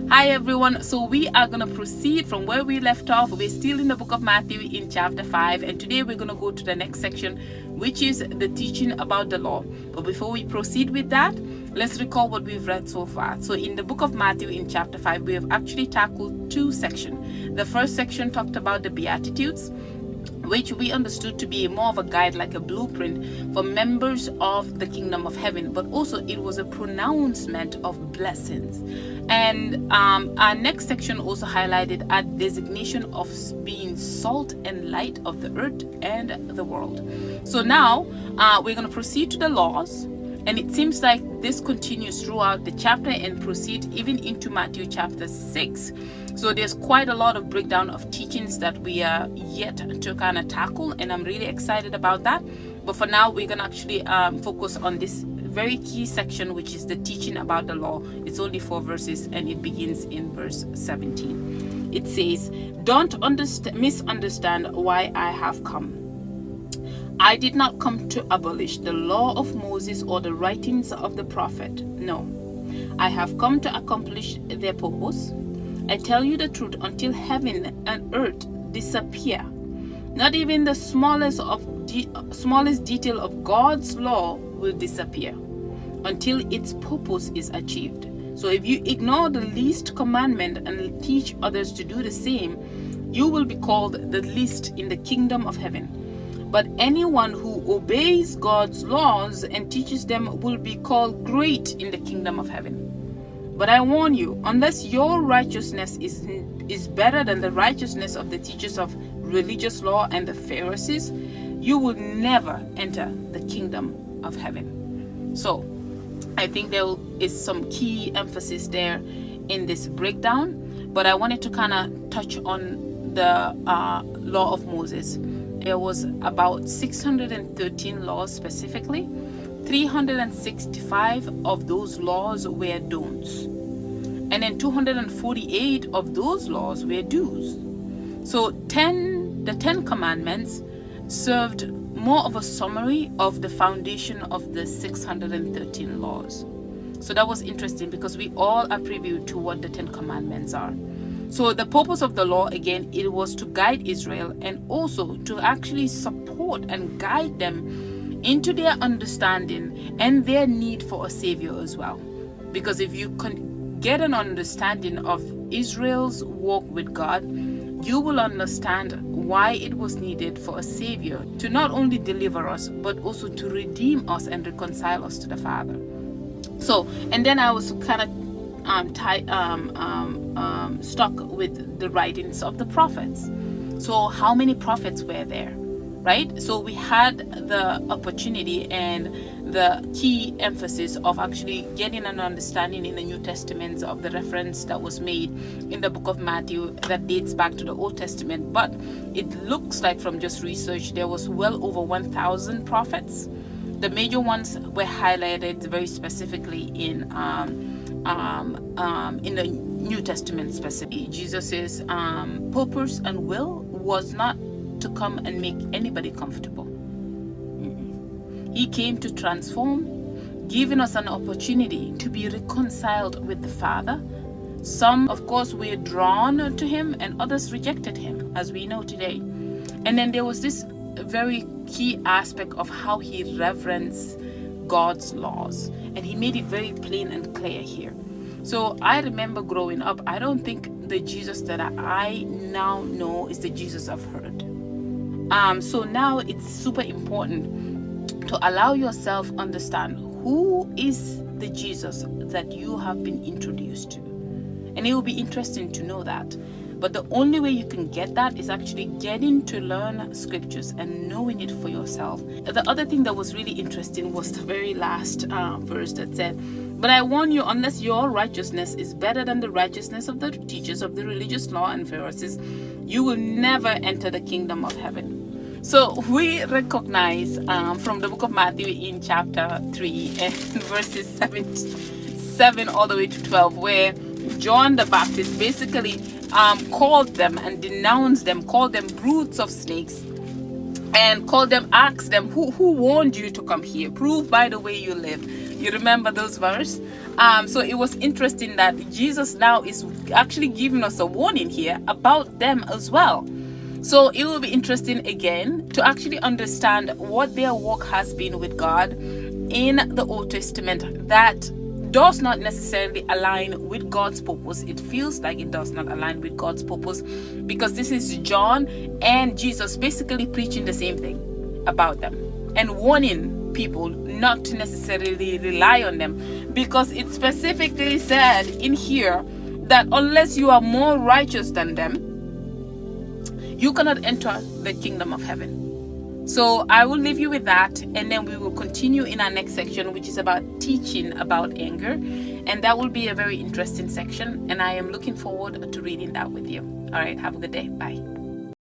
Hi everyone, so we are going to proceed from where we left off. We're still in the book of Matthew in chapter 5, and today we're going to go to the next section, which is the teaching about the law. But before we proceed with that, let's recall what we've read so far. So in the book of Matthew in chapter 5, we have actually tackled two sections. The first section talked about the Beatitudes, which we understood to be more of a guide, like a blueprint for members of the kingdom of heaven, but also it was a pronouncement of blessings. And our next section also highlighted a designation of being salt and light of the earth and the world. So now we're going to proceed to the laws, and it seems like this continues throughout the chapter and proceed even into Matthew chapter 6. So there's quite a lot of breakdown of teachings that we are yet to kind of tackle, and I'm really excited about that. But for now, we're going to actually focus on this very key section, which is the teaching about the law. It's only 4 verses, and it begins in verse 17. It says, "Don't misunderstand why I have come. I did not come to abolish the law of Moses or the writings of the prophet. No, I have come to accomplish their purpose. I tell you the truth, until heaven and earth disappear, not even the smallest detail of God's law will disappear until its purpose is achieved. So if you ignore the least commandment and teach others to do the same, you will be called the least in the kingdom of heaven. But anyone who obeys God's laws and teaches them will be called great in the kingdom of heaven. But I warn you, unless your righteousness is better than the righteousness of the teachers of religious law and the Pharisees, you will never enter the kingdom of heaven." So I think there is some key emphasis there in this breakdown, but I wanted to kind of touch on the law of Moses. There was about 613 laws specifically. 365 of those laws were don'ts, and then 248 of those laws were do's. So the 10 commandments served more of a summary of the foundation of the 613 laws. So that was interesting, because we all are privy to what the 10 commandments are. So the purpose of the law, again, it was to guide Israel, and also to actually support and guide them into their understanding and their need for a savior as well. Because if you can get an understanding of Israel's walk with God, you will understand why it was needed for a savior to not only deliver us, but also to redeem us and reconcile us to the Father. So, and then I was kind of stuck with the writings of the prophets. So how many prophets were there? Right? So we had the opportunity and the key emphasis of actually getting an understanding in the New Testament of the reference that was made in the book of Matthew that dates back to the Old Testament. But it looks like, from just research, there was well over 1,000 prophets. The major ones were highlighted very specifically in the New Testament specifically. Jesus' purpose and will was not to come and make anybody comfortable. He came to transform, giving us an opportunity to be reconciled with the Father. Some, of course, were drawn to him, and others rejected him, as we know today. And then there was this very key aspect of how he reverenced God's laws, and he made it very plain and clear here. So I remember growing up, I don't think the Jesus that I now know is the Jesus I've heard. So now it's super important to allow yourself understand who is the Jesus that you have been introduced to. And it will be interesting to know that. But the only way you can get that is actually getting to learn scriptures and knowing it for yourself. The other thing that was really interesting was the very last verse that said, "But I warn you, unless your righteousness is better than the righteousness of the teachers of the religious law and Pharisees, you will never enter the kingdom of heaven." So we recognize from the book of Matthew in chapter 3 and verses 7 all the way to 12, where John the Baptist basically called them and denounced them, called them broods of snakes, and asked them, who warned you to come here? Prove by the way you live. You remember those verses? So it was interesting that Jesus now is actually giving us a warning here about them as well. So it will be interesting again to actually understand what their walk has been with God in the Old Testament that does not necessarily align with God's purpose. It feels like it does not align with God's purpose, because this is John and Jesus basically preaching the same thing about them and warning people not to necessarily rely on them, because it specifically said in here that unless you are more righteous than them, you cannot enter the kingdom of heaven. So I will leave you with that, and then we will continue in our next section, which is about teaching about anger, and that will be a very interesting section, and I am looking forward to reading that with you. All right, have a good day. Bye.